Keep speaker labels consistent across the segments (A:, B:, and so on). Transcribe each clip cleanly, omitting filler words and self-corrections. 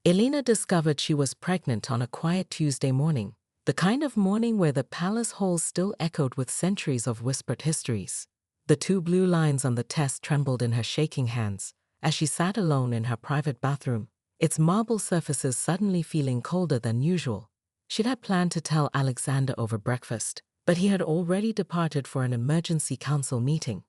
A: Elina discovered she was pregnant on a quiet Tuesday morning, the kind of morning where the palace halls still echoed with centuries of whispered histories. The two blue lines on the test trembled in her shaking hands as she sat alone in her private bathroom, its marble surfaces suddenly feeling colder than usual. She'd had planned to tell Alexander over breakfast, but he had already departed for an emergency council meeting.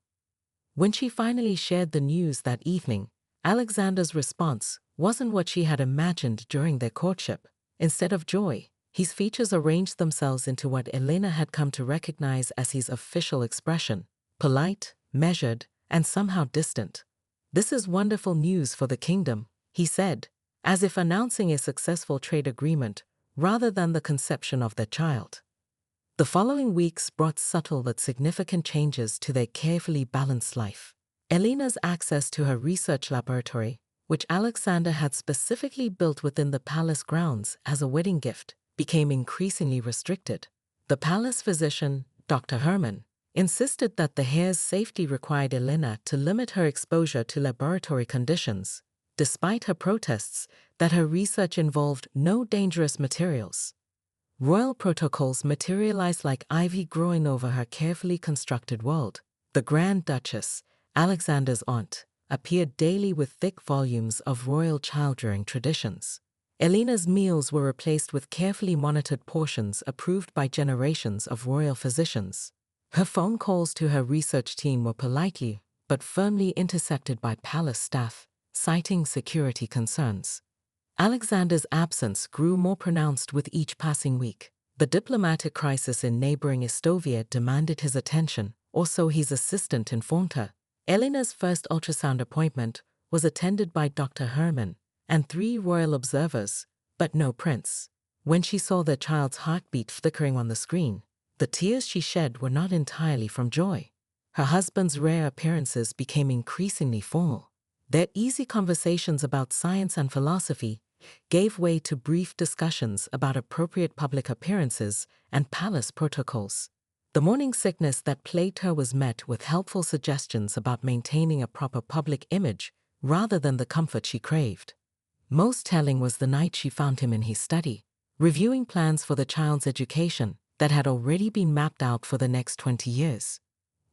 A: When she finally shared the news that evening, Alexander's response wasn't what she had imagined during their courtship. Instead of joy, his features arranged themselves into what Elina had come to recognize as his official expression: polite, measured, and somehow distant. "This is wonderful news for the kingdom," he said, as if announcing a successful trade agreement rather than the conception of their child. The following weeks brought subtle but significant changes to their carefully balanced life. Elina's access to her research laboratory, which Alexander had specifically built within the palace grounds as a wedding gift, became increasingly restricted. The palace physician, Dr. Herman, insisted that the heir's safety required Elina to limit her exposure to laboratory conditions, despite her protests that her research involved no dangerous materials. Royal protocols materialized like ivy growing over her carefully constructed world. The Grand Duchess, Alexander's aunt, appeared daily with thick volumes of royal child-rearing traditions. Elina's meals were replaced with carefully monitored portions approved by generations of royal physicians. Her phone calls to her research team were politely but firmly intercepted by palace staff, citing security concerns. Alexander's absence grew more pronounced with each passing week. The diplomatic crisis in neighboring Estonia demanded his attention, or so his assistant informed her. Elina's first ultrasound appointment was attended by Dr. Herman and 3 royal observers, but no prince. When she saw their child's heartbeat flickering on the screen, the tears she shed were not entirely from joy. Her husband's rare appearances became increasingly formal. Their easy conversations about science and philosophy gave way to brief discussions about appropriate public appearances and palace protocols. The morning sickness that plagued her was met with helpful suggestions about maintaining a proper public image rather than the comfort she craved. Most telling was the night she found him in his study, reviewing plans for the child's education that had already been mapped out for the next 20 years.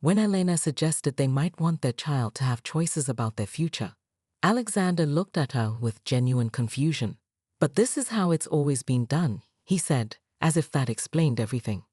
A: When Elina suggested they might want their child to have choices about their future, Alexander looked at her with genuine confusion. "But this is how it's always been done," he said, as if that explained everything.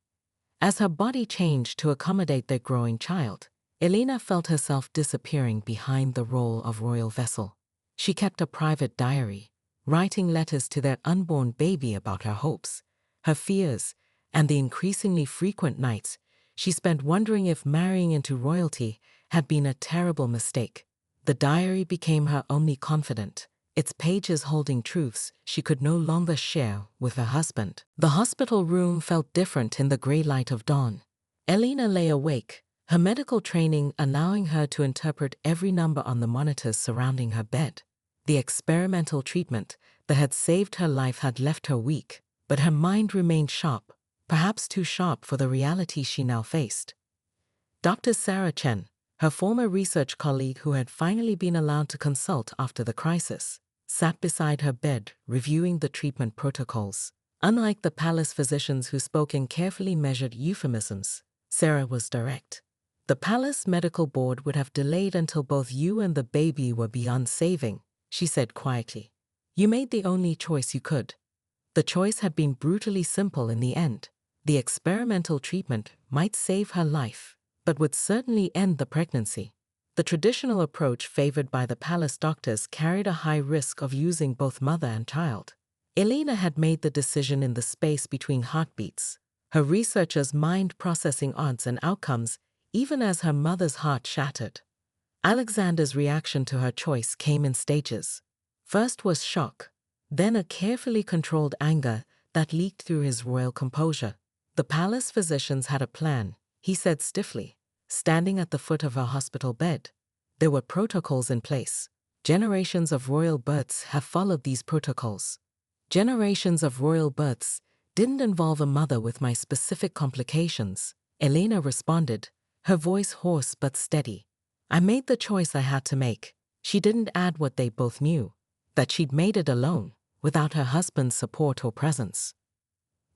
A: As her body changed to accommodate their growing child, Elina felt herself disappearing behind the role of royal vessel. She kept a private diary, writing letters to their unborn baby about her hopes, her fears, and the increasingly frequent nights she spent wondering if marrying into royalty had been a terrible mistake. The diary became her only confidant, its pages holding truths she could no longer share with her husband. The hospital room felt different in the gray light of dawn. Elina lay awake, her medical training allowing her to interpret every number on the monitors surrounding her bed. The experimental treatment that had saved her life had left her weak, but her mind remained sharp, perhaps too sharp for the reality she now faced. Dr. Sarah Chen, her former research colleague who had finally been allowed to consult after the crisis, sat beside her bed reviewing the treatment protocols. Unlike the palace physicians who spoke in carefully measured euphemisms, Sarah was direct. "The palace medical board would have delayed until both you and the baby were beyond saving," she said quietly. "You made the only choice you could." The choice had been brutally simple in the end. The experimental treatment might save her life, but would certainly end the pregnancy. The traditional approach favored by the palace doctors carried a high risk of using both mother and child. Elina had made the decision in the space between heartbeats, her researchers' mind processing odds and outcomes even as her mother's heart shattered. Alexander's reaction to her choice came in stages. First was shock, then a carefully controlled anger that leaked through his royal composure. "The palace physicians had a plan," he said stiffly, standing at the foot of her hospital bed. "There were protocols in place. Generations of royal births have followed these protocols." "Generations of royal births didn't involve a mother with my specific complications," Elina responded, her voice hoarse but steady. "I made the choice I had to make." She didn't add what they both knew, that she'd made it alone, without her husband's support or presence.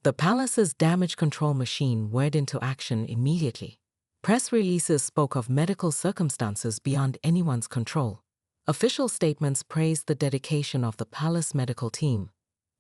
A: The palace's damage control machine went into action immediately. Press releases spoke of medical circumstances beyond anyone's control. Official statements praised the dedication of the palace medical team.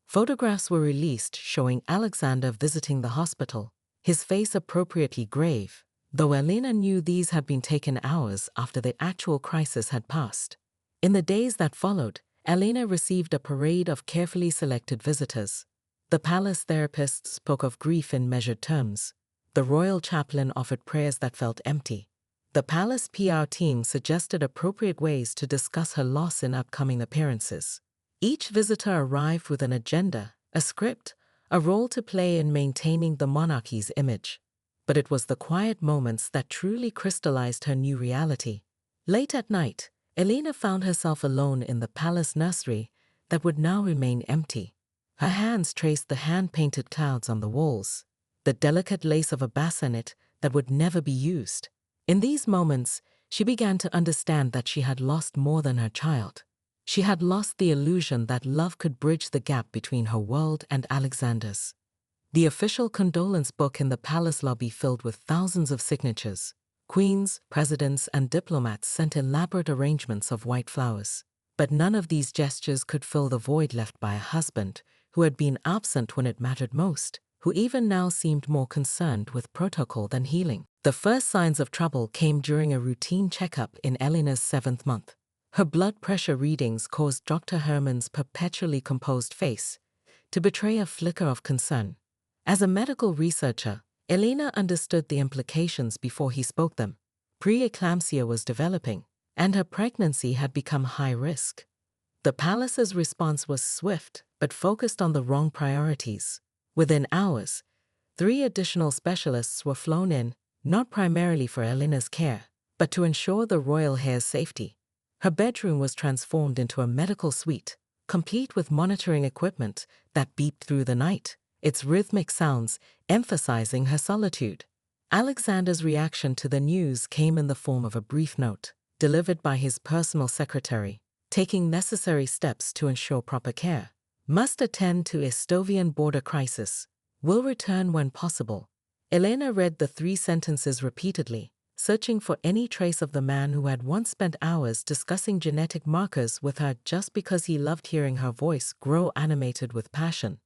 A: Photographs were released showing Alexander visiting the hospital, his face appropriately grave, though Elina knew these had been taken hours after the actual crisis had passed. In the days that followed, Elina received a parade of carefully selected visitors. The palace therapists spoke of grief in measured terms. The royal chaplain offered prayers that felt empty. The palace PR team suggested appropriate ways to discuss her loss in upcoming appearances. Each visitor arrived with an agenda, a script, a role to play in maintaining the monarchy's image. But it was the quiet moments that truly crystallized her new reality. Late at night, Elina found herself alone in the palace nursery that would now remain empty. Her hands traced the hand-painted clouds on the walls, the delicate lace of a bassinet that would never be used. In these moments, she began to understand that she had lost more than her child. She had lost the illusion that love could bridge the gap between her world and Alexander's. The official condolence book in the palace lobby filled with thousands of signatures. Queens, presidents, and diplomats sent elaborate arrangements of white flowers. But none of these gestures could fill the void left by a husband who had been absent when it mattered most, who even now seemed more concerned with protocol than healing. The first signs of trouble came during a routine checkup in Elena's 7th month. Her blood pressure readings caused Dr. Herman's perpetually composed face to betray a flicker of concern. As a medical researcher, Elina understood the implications before he spoke them. Preeclampsia was developing, and her pregnancy had become high risk. The palace's response was swift, but focused on the wrong priorities. Within hours, 3 additional specialists were flown in, not primarily for Elena's care, but to ensure the royal heir's safety. Her bedroom was transformed into a medical suite, complete with monitoring equipment that beeped through the night, its rhythmic sounds emphasizing her solitude. Alexander's reaction to the news came in the form of a brief note, delivered by his personal secretary, taking necessary steps to ensure proper care. Must attend to Estovian border crisis. Will return when possible. Elena read the 3 sentences repeatedly, searching for any trace of the man who had once spent hours discussing genetic markers with her just because he loved hearing her voice grow animated with passion.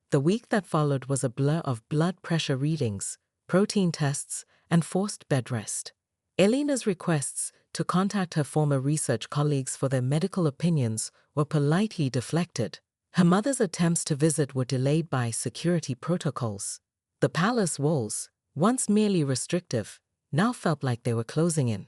A: The week that followed was a blur of blood pressure readings, protein tests, and forced bed rest. Elena's requests to contact her former research colleagues for their medical opinions were politely deflected. Her mother's attempts to visit were delayed by security protocols. The palace walls, once merely restrictive, now felt like they were closing in.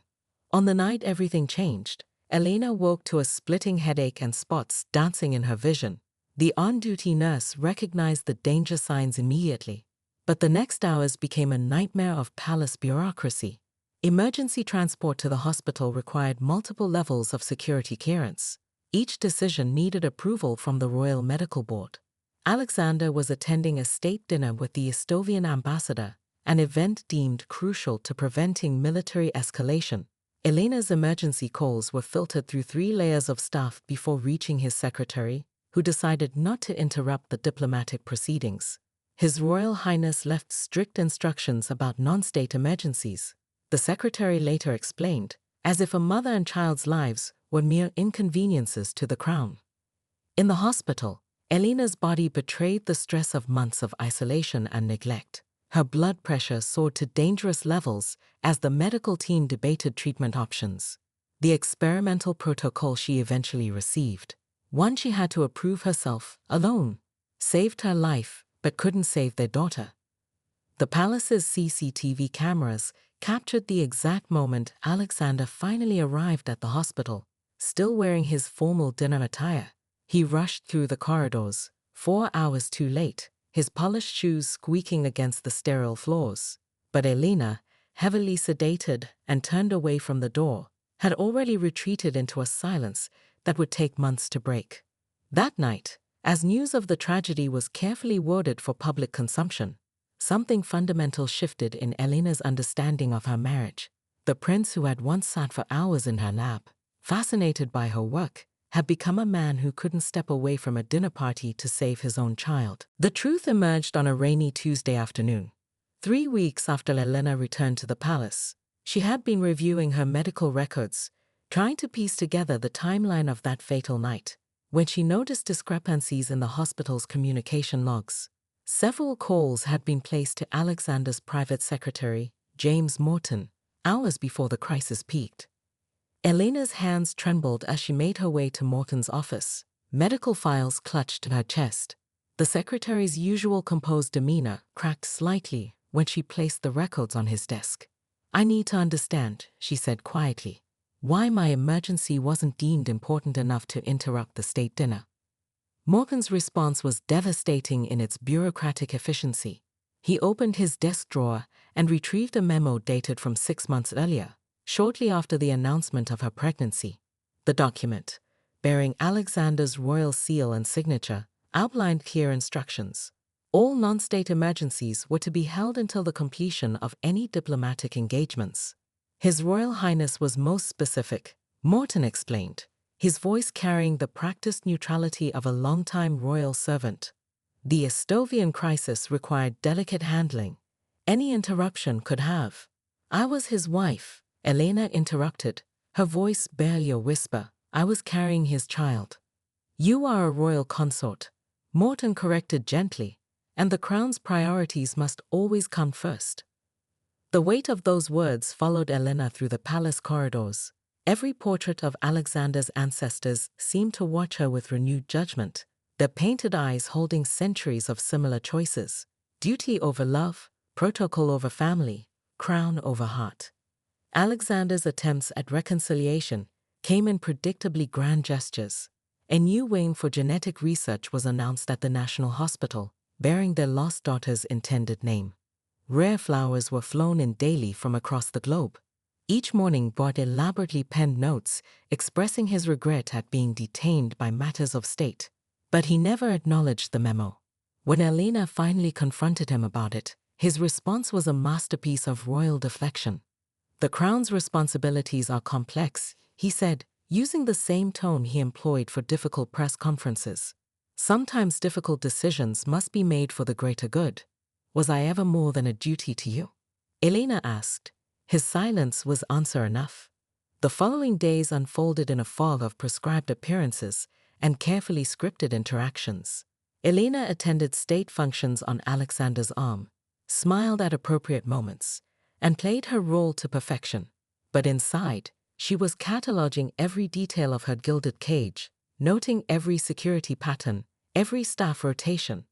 A: On the night everything changed, Elina woke to a splitting headache and spots dancing in her vision. The on-duty nurse recognized the danger signs immediately, but the next hours became a nightmare of palace bureaucracy. Emergency transport to the hospital required multiple levels of security clearance. Each decision needed approval from the Royal Medical Board. Alexander was attending a state dinner with the Estovian ambassador, an event deemed crucial to preventing military escalation. Elena's emergency calls were filtered through 3 layers of staff before reaching his secretary, who decided not to interrupt the diplomatic proceedings. His Royal Highness left strict instructions about non-state emergencies. The secretary later explained, as if a mother and child's lives were mere inconveniences to the crown. In the hospital, Elena's body betrayed the stress of months of isolation and neglect. Her blood pressure soared to dangerous levels as the medical team debated treatment options. The experimental protocol she eventually received, one she had to approve herself, alone, saved her life but couldn't save their daughter. The palace's CCTV cameras captured the exact moment Alexander finally arrived at the hospital, still wearing his formal dinner attire. He rushed through the corridors, 4 hours too late, his polished shoes squeaking against the sterile floors. But Elina, heavily sedated and turned away from the door, had already retreated into a silence that would take months to break. That night, as news of the tragedy was carefully worded for public consumption, something fundamental shifted in Elena's understanding of her marriage. The prince who had once sat for hours in her lap, fascinated by her work, had become a man who couldn't step away from a dinner party to save his own child. The truth emerged on a rainy Tuesday afternoon. 3 weeks after Elina returned to the palace, she had been reviewing her medical records, trying to piece together the timeline of that fatal night, when she noticed discrepancies in the hospital's communication logs. Several calls had been placed to Alexander's private secretary, James Morton, hours before the crisis peaked. Elena's hands trembled as she made her way to Morton's office, medical files clutched to her chest. The secretary's usual composed demeanor cracked slightly when she placed the records on his desk. "I need to understand," she said quietly, "why my emergency wasn't deemed important enough to interrupt the state dinner." Morton's response was devastating in its bureaucratic efficiency. He opened his desk drawer and retrieved a memo dated from 6 months earlier, shortly after the announcement of her pregnancy. The document, bearing Alexander's royal seal and signature, outlined clear instructions. All non-state emergencies were to be held until the completion of any diplomatic engagements. His Royal Highness was most specific, Morton explained, his voice carrying the practiced neutrality of a longtime royal servant. The Estovian crisis required delicate handling. Any interruption could have. "I was his wife," Elina interrupted, her voice barely a whisper. "I was carrying his child." "You are a royal consort," Morton corrected gently, "and the crown's priorities must always come first." The weight of those words followed Elina through the palace corridors. Every portrait of Alexander's ancestors seemed to watch her with renewed judgment, their painted eyes holding centuries of similar choices: duty over love, protocol over family, crown over heart. Alexander's attempts at reconciliation came in predictably grand gestures. A new wing for genetic research was announced at the National Hospital, bearing their lost daughter's intended name. Rare flowers were flown in daily from across the globe. Each morning brought elaborately penned notes expressing his regret at being detained by matters of state. But he never acknowledged the memo. When Elina finally confronted him about it, his response was a masterpiece of royal deflection. "The crown's responsibilities are complex," he said, using the same tone he employed for difficult press conferences. "Sometimes difficult decisions must be made for the greater good. Was I ever more than a duty to you?" Elina asked. His silence was answer enough. The following days unfolded in a fog of prescribed appearances and carefully scripted interactions. Elina attended state functions on Alexander's arm, smiled at appropriate moments, and played her role to perfection. But inside, she was cataloging every detail of her gilded cage, noting every security pattern, every staff rotation.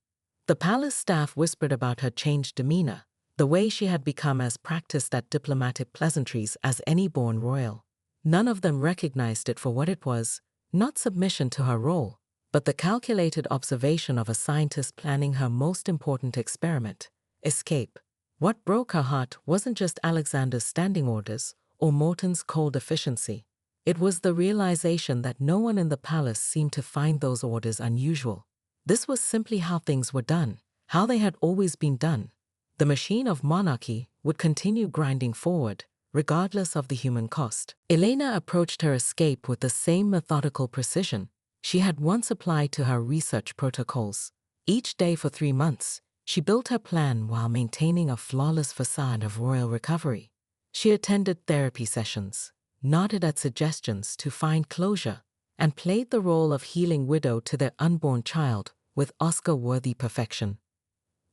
A: The palace staff whispered about her changed demeanor, the way she had become as practiced at diplomatic pleasantries as any born royal. None of them recognized it for what it was, not submission to her role, but the calculated observation of a scientist planning her most important experiment: escape. What broke her heart wasn't just Alexander's standing orders or Morton's cold efficiency. It was the realization that no one in the palace seemed to find those orders unusual. This was simply how things were done, how they had always been done. The machine of monarchy would continue grinding forward, regardless of the human cost. Elina approached her escape with the same methodical precision she had once applied to her research protocols. Each day for 3 months, she built her plan while maintaining a flawless facade of royal recovery. She attended therapy sessions, nodded at suggestions to find closure, and played the role of healing widow to their unborn child with Oscar-worthy perfection.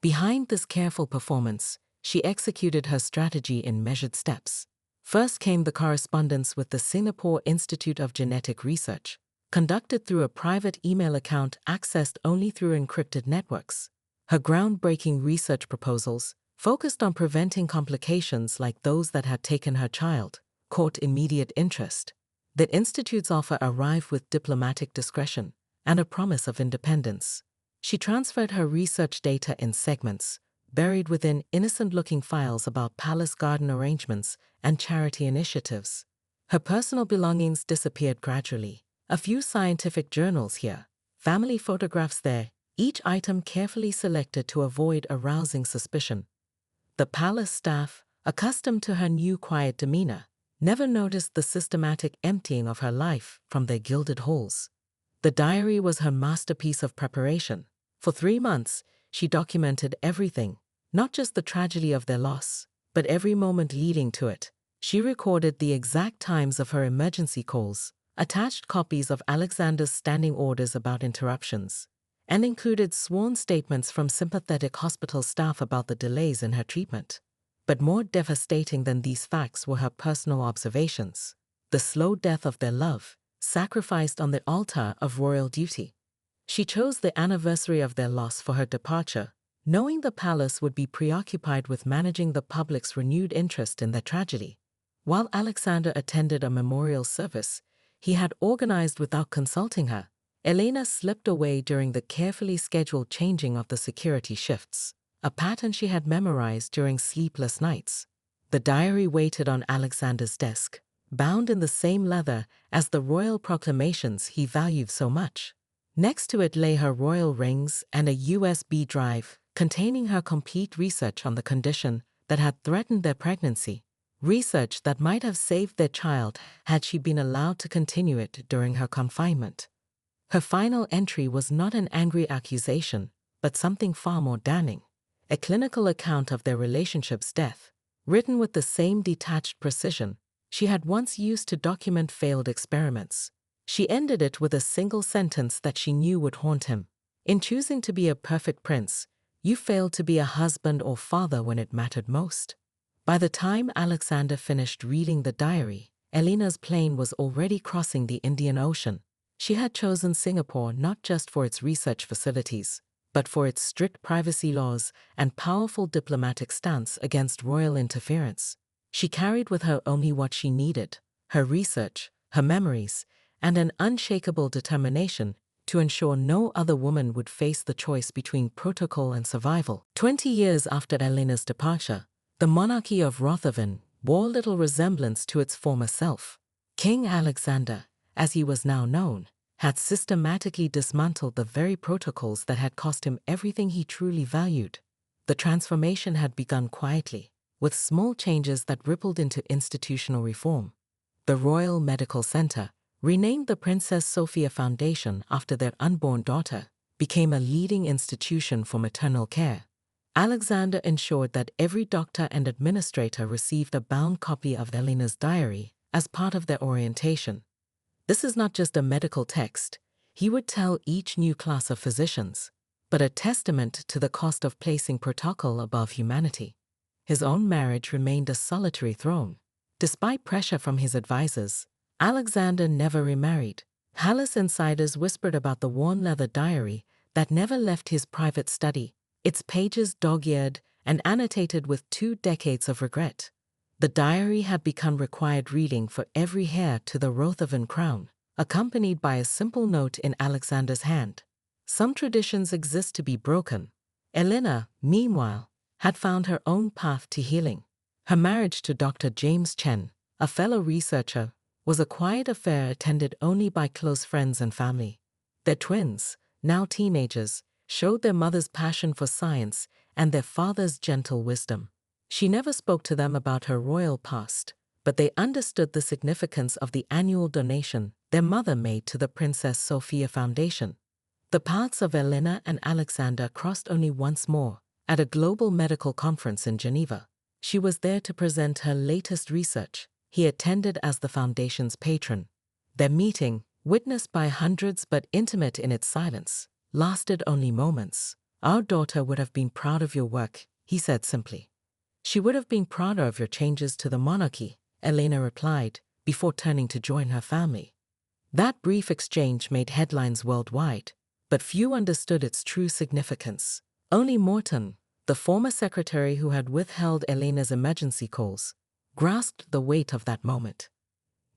A: Behind this careful performance, she executed her strategy in measured steps. First came the correspondence with the Singapore Institute of Genetic Research, conducted through a private email account accessed only through encrypted networks. Her groundbreaking research proposals, focused on preventing complications like those that had taken her child, caught immediate interest. The Institute's offer arrived with diplomatic discretion and a promise of independence. She transferred her research data in segments, buried within innocent-looking files about palace garden arrangements and charity initiatives. Her personal belongings disappeared gradually. A few scientific journals here, family photographs there, each item carefully selected to avoid arousing suspicion. The palace staff, accustomed to her new quiet demeanor, never noticed the systematic emptying of her life from their gilded halls. The diary was her masterpiece of preparation. For 3 months, she documented everything, not just the tragedy of their loss, but every moment leading to it. She recorded the exact times of her emergency calls, attached copies of Alexander's standing orders about interruptions, and included sworn statements from sympathetic hospital staff about the delays in her treatment. But more devastating than these facts were her personal observations. The slow death of their love, sacrificed on the altar of royal duty. She chose the anniversary of their loss for her departure, knowing the palace would be preoccupied with managing the public's renewed interest in their tragedy. While Alexander attended a memorial service he had organized without consulting her, Elina slipped away during the carefully scheduled changing of the security shifts, a pattern she had memorized during sleepless nights. The diary waited on Alexander's desk, bound in the same leather as the royal proclamations he valued so much. Next to it lay her royal rings and a USB drive containing her complete research on the condition that had threatened their pregnancy, research that might have saved their child had she been allowed to continue it during her confinement. Her final entry was not an angry accusation, but something far more damning. A clinical account of their relationship's death, written with the same detached precision she had once used to document failed experiments. She ended it with a single sentence that she knew would haunt him. In choosing to be a perfect prince, you failed to be a husband or father when it mattered most. By the time Alexander finished reading the diary, Elina's plane was already crossing the Indian Ocean. She had chosen Singapore not just for its research facilities, but for its strict privacy laws and powerful diplomatic stance against royal interference. She carried with her only what she needed: her research, her memories, and an unshakable determination to ensure no other woman would face the choice between protocol and survival. 20 years after Elina's departure, the monarchy of Rothavan bore little resemblance to its former self. King Alexander, as he was now known, had systematically dismantled the very protocols that had cost him everything he truly valued. The transformation had begun quietly, with small changes that rippled into institutional reform. The Royal Medical Center, renamed the Princess Sophia Foundation after their unborn daughter, became a leading institution for maternal care. Alexander ensured that every doctor and administrator received a bound copy of Elina's diary as part of their orientation. This is not just a medical text, he would tell each new class of physicians, but a testament to the cost of placing protocol above humanity. His own marriage remained a solitary throne. Despite pressure from his advisors, Alexander never remarried. Palace insiders whispered about the worn leather diary that never left his private study, its pages dog-eared and annotated with 2 decades of regret. The diary had become required reading for every heir to the Rothavan crown, accompanied by a simple note in Alexander's hand. Some traditions exist to be broken. Elina, meanwhile, had found her own path to healing. Her marriage to Dr. James Chen, a fellow researcher, was a quiet affair attended only by close friends and family. Their twins, now teenagers, showed their mother's passion for science and their father's gentle wisdom. She never spoke to them about her royal past, but they understood the significance of the annual donation their mother made to the Princess Sophia Foundation. The paths of Elina and Alexander crossed only once more, at a global medical conference in Geneva. She was there to present her latest research. He attended as the foundation's patron. Their meeting, witnessed by hundreds but intimate in its silence, lasted only moments. "Our daughter would have been proud of your work," he said simply. "She would have been prouder of your changes to the monarchy," Elina replied, before turning to join her family. That brief exchange made headlines worldwide, but few understood its true significance. Only Morton, the former secretary who had withheld Elena's emergency calls, grasped the weight of that moment.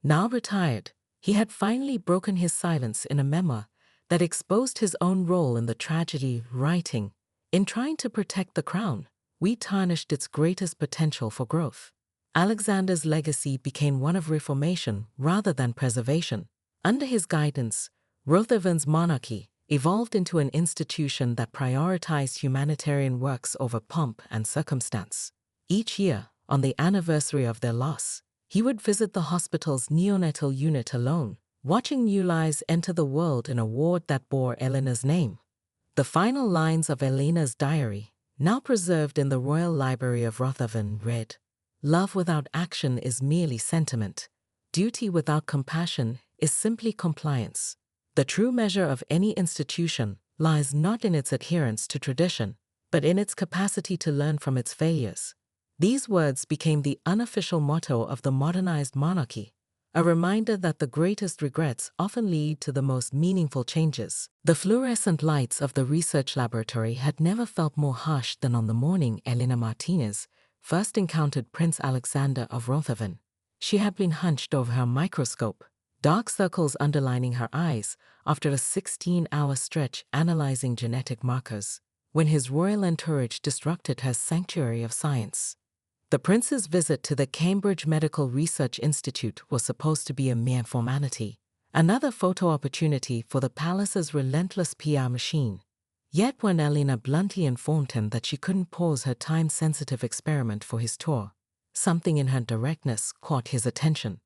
A: Now retired, he had finally broken his silence in a memoir that exposed his own role in the tragedy, writing, "In trying to protect the crown, we tarnished its greatest potential for growth." Alexander's legacy became one of reformation rather than preservation. Under his guidance, Rothavan's monarchy evolved into an institution that prioritized humanitarian works over pomp and circumstance. Each year, on the anniversary of their loss, he would visit the hospital's neonatal unit alone, watching new lives enter the world in a ward that bore Elina's name. The final lines of Elina's diary, now preserved in the Royal Library of Rothaven, read, "Love without action is merely sentiment. Duty without compassion is simply compliance. The true measure of any institution lies not in its adherence to tradition, but in its capacity to learn from its failures." These words became the unofficial motto of the modernized monarchy, a reminder that the greatest regrets often lead to the most meaningful changes. The fluorescent lights of the research laboratory had never felt more harsh than on the morning Elina Martinez first encountered Prince Alexander of Rothaven. She had been hunched over her microscope, dark circles underlining her eyes, after a 16-hour stretch analyzing genetic markers, when his royal entourage disrupted her sanctuary of science. The prince's visit to the Cambridge Medical Research Institute was supposed to be a mere formality, another photo opportunity for the palace's relentless PR machine. Yet when Elina bluntly informed him that she couldn't pause her time-sensitive experiment for his tour, something in her directness caught his attention.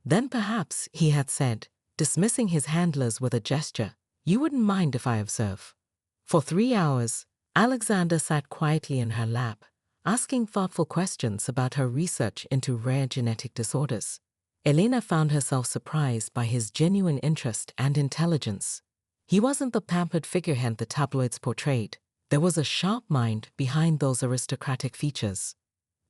A: "Then perhaps," he had said, dismissing his handlers with a gesture, "you wouldn't mind if I observe." For 3 hours, Alexander sat quietly in her lap, asking thoughtful questions about her research into rare genetic disorders. Elina found herself surprised by his genuine interest and intelligence. He wasn't the pampered figurehead the tabloids portrayed. There was a sharp mind behind those aristocratic features.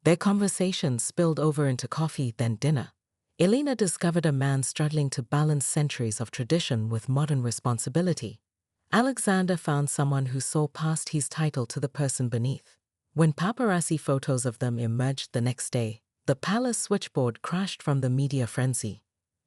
A: Their conversation spilled over into coffee, then dinner. Elina discovered a man struggling to balance centuries of tradition with modern responsibility. Alexander found someone who saw past his title to the person beneath. When paparazzi photos of them emerged the next day, the palace switchboard crashed from the media frenzy.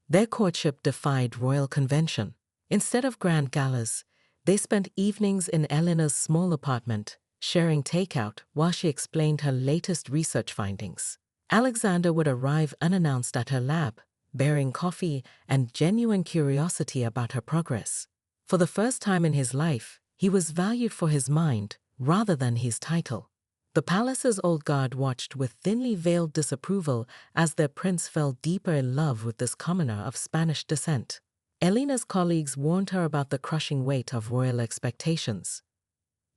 A: Their courtship defied royal convention. Instead of grand galas, they spent evenings in Elina's small apartment, sharing takeout while she explained her latest research findings. Alexander would arrive unannounced at her lab, bearing coffee and genuine curiosity about her progress. For the first time in his life, he was valued for his mind rather than his title. The palace's old guard watched with thinly veiled disapproval as their prince fell deeper in love with this commoner of Spanish descent. Elina's colleagues warned her about the crushing weight of royal expectations.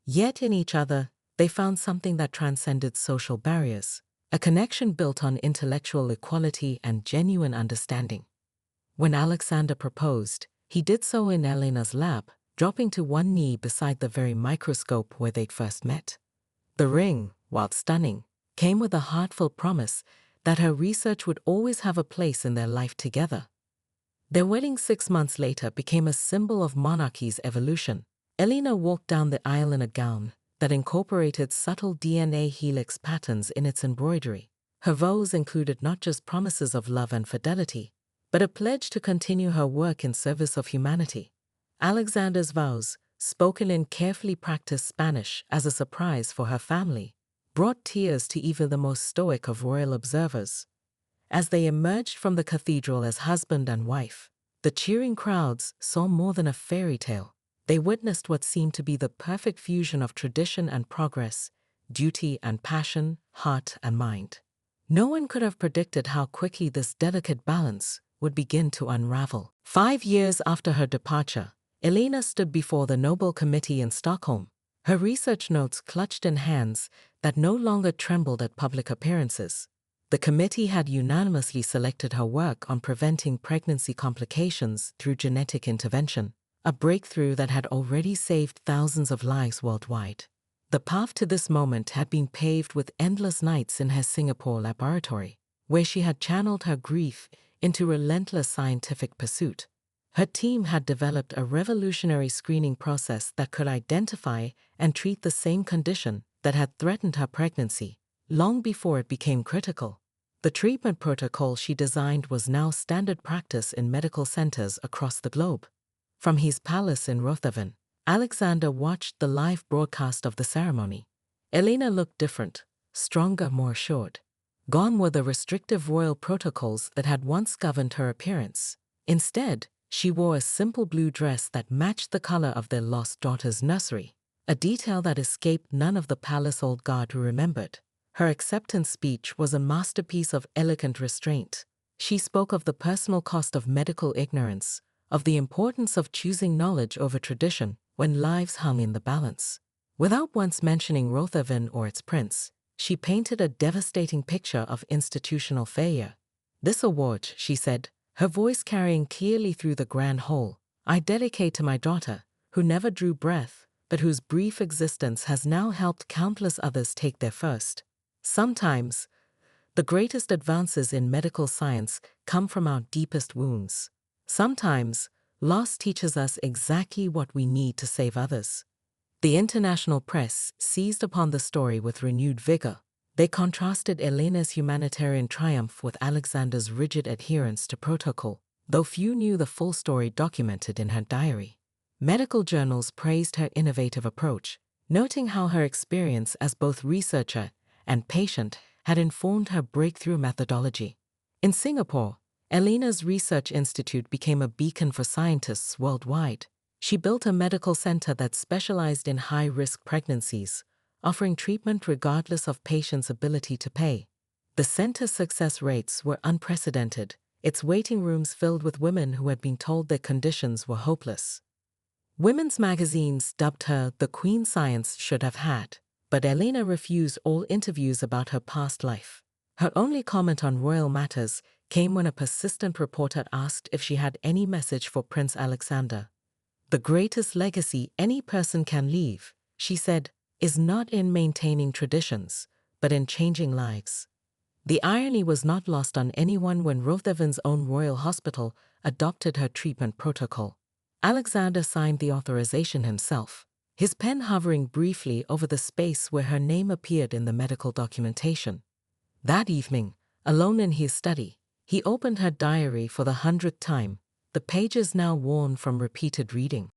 A: Yet in each other, they found something that transcended social barriers, a connection built on intellectual equality and genuine understanding. When Alexander proposed, he did so in Elina's lab, dropping to one knee beside the very microscope where they'd first met. The ring, while stunning, came with a heartfelt promise that her research would always have a place in their life together. Their wedding 6 months later became a symbol of monarchy's evolution. Elina walked down the aisle in a gown that incorporated subtle DNA helix patterns in its embroidery. Her vows included not just promises of love and fidelity, but a pledge to continue her work in service of humanity. Alexander's vows, spoken in carefully practiced Spanish as a surprise for her family, brought tears to even the most stoic of royal observers. As they emerged from the cathedral as husband and wife, the cheering crowds saw more than a fairy tale. They witnessed what seemed to be the perfect fusion of tradition and progress, duty and passion, heart and mind. No one could have predicted how quickly this delicate balance would begin to unravel. 5 years after her departure, Elina stood before the Nobel Committee in Stockholm, her research notes clutched in hands that no longer trembled at public appearances. The committee had unanimously selected her work on preventing pregnancy complications through genetic intervention, a breakthrough that had already saved thousands of lives worldwide. The path to this moment had been paved with endless nights in her Singapore laboratory, where she had channeled her grief into relentless scientific pursuit. Her team had developed a revolutionary screening process that could identify and treat the same condition that had threatened her pregnancy, long before it became critical. The treatment protocol she designed was now standard practice in medical centers across the globe. From his palace in Rothaven, Alexander watched the live broadcast of the ceremony. Elina looked different, stronger, more assured. Gone were the restrictive royal protocols that had once governed her appearance. Instead, she wore a simple blue dress that matched the color of their lost daughter's nursery, a detail that escaped none of the palace old guard who remembered. Her acceptance speech was a masterpiece of elegant restraint. She spoke of the personal cost of medical ignorance, of the importance of choosing knowledge over tradition when lives hung in the balance. Without once mentioning Rothaven or its prince, she painted a devastating picture of institutional failure. "This award," she said, her voice carrying clearly through the grand hall, "I dedicate to my daughter, who never drew breath, but whose brief existence has now helped countless others take their first." Sometimes, the greatest advances in medical science come from our deepest wounds. Sometimes, loss teaches us exactly what we need to save others. The international press seized upon the story with renewed vigor. They contrasted Elina's humanitarian triumph with Alexander's rigid adherence to protocol, though few knew the full story documented in her diary. Medical journals praised her innovative approach, noting how her experience as both researcher and patient had informed her breakthrough methodology. In Singapore, Elina's research institute became a beacon for scientists worldwide. She built a medical center that specialized in high-risk pregnancies, offering treatment regardless of patients' ability to pay. The center's success rates were unprecedented, its waiting rooms filled with women who had been told their conditions were hopeless. Women's magazines dubbed her the Queen Science should have had, but Elina refused all interviews about her past life. Her only comment on royal matters came when a persistent reporter asked if she had any message for Prince Alexander. "The greatest legacy any person can leave," she said, "is not in maintaining traditions, but in changing lives." The irony was not lost on anyone when Rothaven's own royal hospital adopted her treatment protocol. Alexander signed the authorization himself, his pen hovering briefly over the space where her name appeared in the medical documentation. That evening, alone in his study, he opened her diary for the 100th time, the pages now worn from repeated reading.